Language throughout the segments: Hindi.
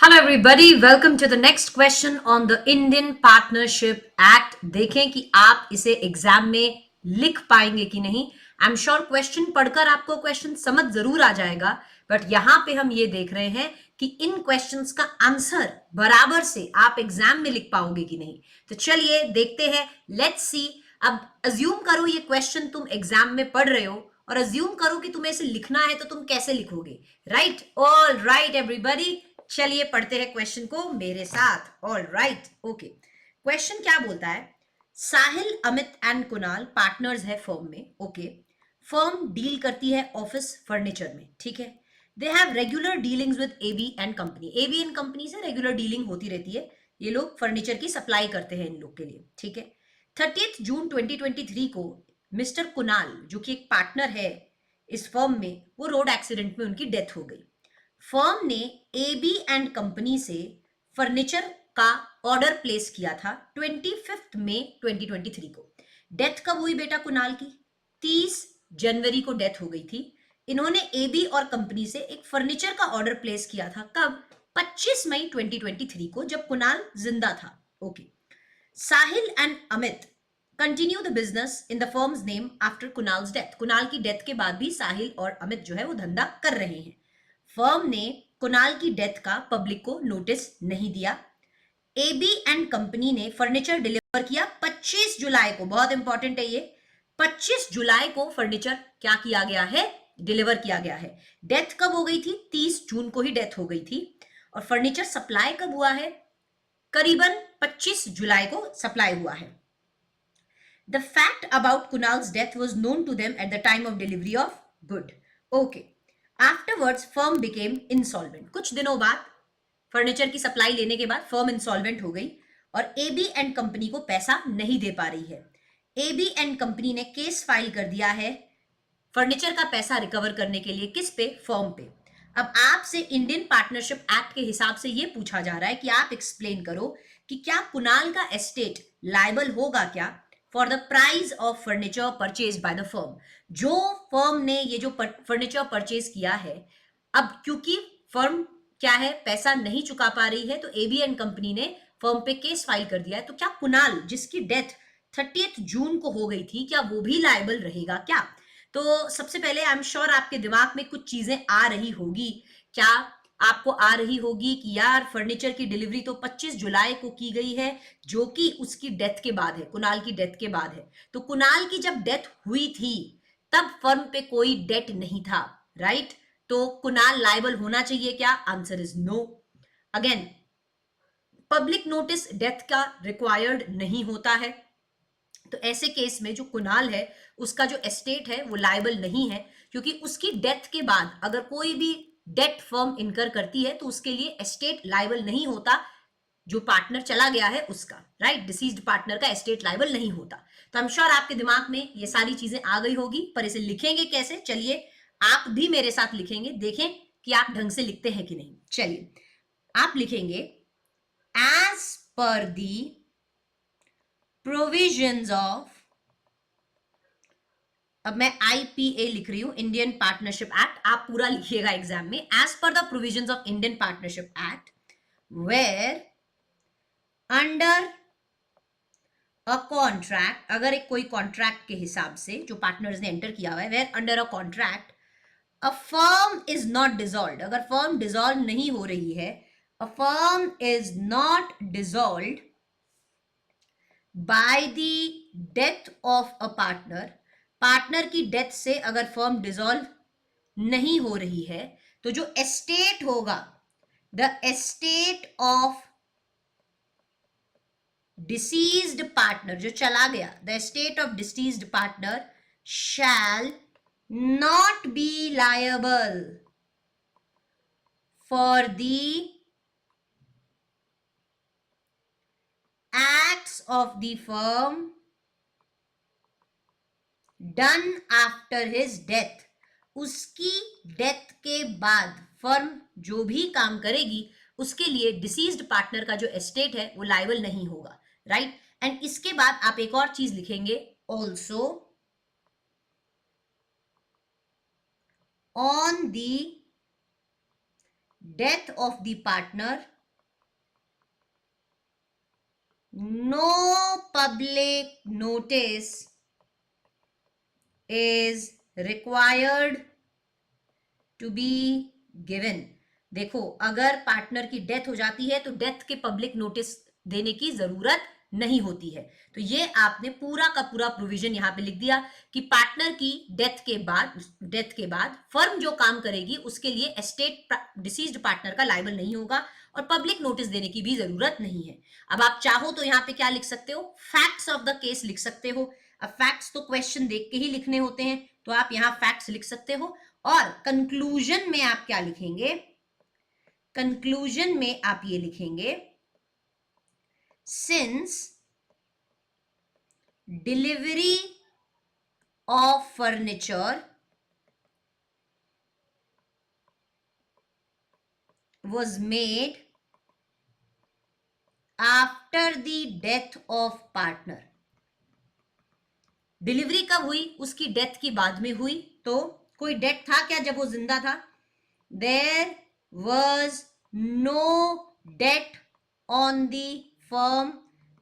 Hello everybody, welcome to the next question on the Indian partnership act. देखें कि आप इसे एग्जाम में लिख पाएंगे कि नहीं। आई एम श्योर क्वेश्चन पढ़कर आपको क्वेश्चन समझ जरूर आ जाएगा, बट यहां पे हम ये देख रहे हैं कि इन क्वेश्चंस का आंसर बराबर से आप एग्जाम में लिख पाओगे कि नहीं। तो चलिए देखते हैं, लेट्स सी। अब अज्यूम करो ये क्वेश्चन तुम एग्जाम में पढ़ रहे हो और अज्यूम करो कि तुम्हें इसे लिखना है, तो तुम कैसे लिखोगे। राइट, ऑल राइट एवरीबॉडी, चलिए पढ़ते हैं क्वेश्चन को मेरे साथ। All right, okay. क्वेश्चन क्या बोलता है? साहिल, अमित एंड कुणाल पार्टनर्स है फर्म में। ओके, फर्म डील करती है ऑफिस फर्नीचर में, ठीक है। They have regular dealings with AB and company. AB and company से रेगुलर डीलिंग होती रहती है, ये लोग फर्नीचर की सप्लाई करते हैं इन लोग के लिए, ठीक है। 30 जून 2023 को मिस्टर कुणाल, जो कि एक पार्टनर है इस फर्म में, वो रोड एक्सीडेंट में उनकी डेथ हो गई। फर्म ने एबी एंड कंपनी से फर्नीचर का ऑर्डर प्लेस किया था 25 मई 2023 को। डेथ कब हुई बेटा कुणाल की? 30 जनवरी को डेथ हो गई थी। इन्होंने एबी और कंपनी से एक फर्नीचर का ऑर्डर प्लेस किया था कब? 25 मई 2023 को, जब कुणाल जिंदा था। Okay. Sahil and Amit continue the business in the firms name after Kunal's death. Kunal की डेथ के बाद भी साहिल और अमित जो है वो धंधा कर रहे हैं। फर्म ने कुणाल की डेथ का पब्लिक को नोटिस नहीं दिया। एबी एंड कंपनी ने फर्नीचर डिलीवर किया 25 जुलाई को। बहुत इंपॉर्टेंट है ये, 25 जुलाई को फर्नीचर क्या किया गया है? डिलीवर किया गया है। डेथ कब हो गई थी? 30 जून को ही डेथ हो गई थी। और फर्नीचर सप्लाई कब हुआ है? करीबन 25 जुलाई को सप्लाई हुआ है। The fact about Kunal's death was known to them at the time of delivery of good. Okay. Afterwards, firm became insolvent. कुछ दिनों बाद, फर्नीचर की सप्लाई लेने के बाद फर्म इंसॉल्वेंट हो गई और एबी एंड कंपनी को पैसा नहीं दे पा रही है। एबी एंड कंपनी ने केस फाइल कर दिया है फर्नीचर का पैसा रिकवर करने के लिए। किस पे? फर्म पे। अब आपसे इंडियन पार्टनरशिप एक्ट के हिसाब से यह पूछा जा रहा है कि आप एक्सप्लेन करो कि क्या कुणाल का एस्टेट लायबल होगा क्या for the price of furniture purchase by the firm. जो फर्म ने ये जो फर्नीचर परचेज किया है, अब क्योंकि फर्म क्या है, पैसा नहीं चुका पा रही है, तो एबी एंड कंपनी ने फर्म पे केस फाइल कर दिया है। तो क्या कुणाल, जिसकी डेथ 30 जून को हो गई थी, क्या वो भी लायबल रहेगा क्या? तो सबसे पहले आई एम श्योर आपके दिमाग में कुछ चीजें आ रही होगी। क्या आपको आ रही होगी कि यार फर्नीचर की डिलीवरी तो 25 जुलाई को की गई है, जो कि उसकी डेथ के बाद है, कुणाल की डेथ के बाद है। तो कुणाल की जब डेथ हुई थी तब फर्म पे कोई डेट नहीं था, राइट? तो कुणाल लायबल होना चाहिए क्या? Answer is no. Again, public notice death का रिक्वायर्ड नहीं होता है, तो ऐसे केस में जो कुणाल है उसका जो एस्टेट है वो लायबल नहीं है, क्योंकि उसकी डेथ के बाद अगर कोई भी डेट फर्म इनकर करती है तो उसके लिए एस्टेट लायबल नहीं होता। जो पार्टनर चला गया है उसका, राइट, डिसीज्ड पार्टनर का एस्टेट लायबल नहीं होता। तो आई एम श्योर आपके दिमाग में ये सारी चीजें आ गई होगी, पर इसे लिखेंगे कैसे? चलिए आप भी मेरे साथ लिखेंगे, देखें कि आप ढंग से लिखते हैं कि नहीं। चलिए आप लिखेंगे, as per the provisions of, अब मैं आईपीए लिख रही हूं, इंडियन पार्टनरशिप एक्ट, आप पूरा लिखिएगा एग्जाम में। As per the provisions of Indian partnership act, where under a contract, अगर एक कोई कॉन्ट्रैक्ट के हिसाब से जो पार्टनर्स ने एंटर किया हुआ है, where under a contract a firm is not dissolved, अगर फर्म डिसॉल्व नहीं हो रही है, a firm is not dissolved by the death of a partner, partner की डेथ से अगर फर्म डिसॉल्व नहीं हो रही है, तो जो एस्टेट होगा, the estate of deceased partner, जो चला गया, the estate of deceased partner shall not be liable for the acts of the firm done after his death, उसकी डेथ के बाद फर्म जो भी काम करेगी उसके लिए डिसीज्ड पार्टनर का जो एस्टेट है वो लायबल नहीं होगा, राइट। एंड इसके बाद आप एक और चीज लिखेंगे, also on the death of the partner no public notice is required to be given. देखो, अगर पार्टनर की डेथ हो जाती है तो डेथ के पब्लिक नोटिस देने की जरूरत नहीं होती है. तो ये आपने पूरा का पूरा प्रोविजन यहां पे लिख दिया कि पार्टनर की डेथ के बाद फर्म जो काम करेगी उसके लिए एस्टेट डिसीज्ड पार्टनर का लायबल नहीं होगा और पब्लिक नोटिस देने की भी जरूरत नहीं है. अब आप चाहो तो यहां पे क्या लिख सकते हो, फैक्ट्स ऑफ द केस लिख सकते हो. अब फैक्ट्स तो क्वेश्चन देख के ही लिखने होते हैं, तो आप यहां फैक्ट्स लिख सकते हो. और कंक्लूजन में आप क्या लिखेंगे, कंक्लूजन में आप ये लिखेंगे, since delivery of furniture was made after the death of partner. Delivery कब हुई, उसकी डेथ की बाद में हुई. तो कोई डेथ था क्या जब वो जिंदा था? There was no debt on the firm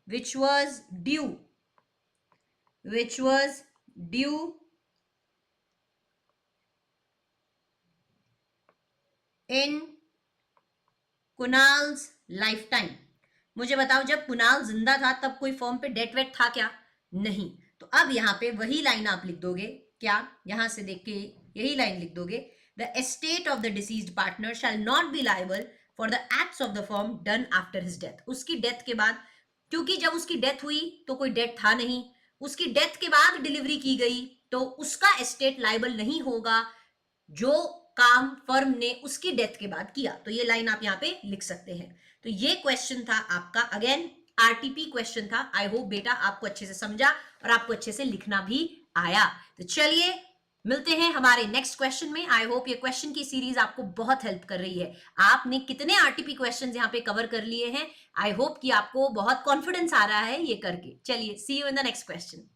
which was due in Kunal's lifetime. मुझे बताओ, जब कुणाल जिंदा था तब कोई फर्म पे डेट वेट था क्या? नहीं. तो अब यहां पे वही लाइन आप लिख दोगे, क्या, यहां से देख के यही लाइन लिख दोगे, the estate of the deceased partner shall not be liable for the acts of the firm done after his death. उसकी डेथ के बाद, क्योंकि जब उसकी डेथ हुई तो कोई डेट था नहीं, उसकी डेथ के बाद डिलीवरी की गई तो उसका एस्टेट लायबल नहीं होगा जो काम फर्म ने उसकी डेथ के बाद किया. तो ये लाइन आप यहां पे लिख सकते हैं. तो ये क्वेश्चन था आपका, अगेन आरटीपी क्वेश्चन था. आई होप बेटा आपको अच्छे से समझा और आपको अच्छे से लिखना भी आया. तो चलिए मिलते हैं हमारे नेक्स्ट क्वेश्चन में. आई होप ये क्वेश्चन की सीरीज आपको बहुत हेल्प कर रही है. आपने कितने आरटीपी क्वेश्चंस यहां पे कवर कर लिए हैं? आई होप कि आपको बहुत कॉन्फिडेंस आ रहा है ये करके. चलिए, see you in the next question.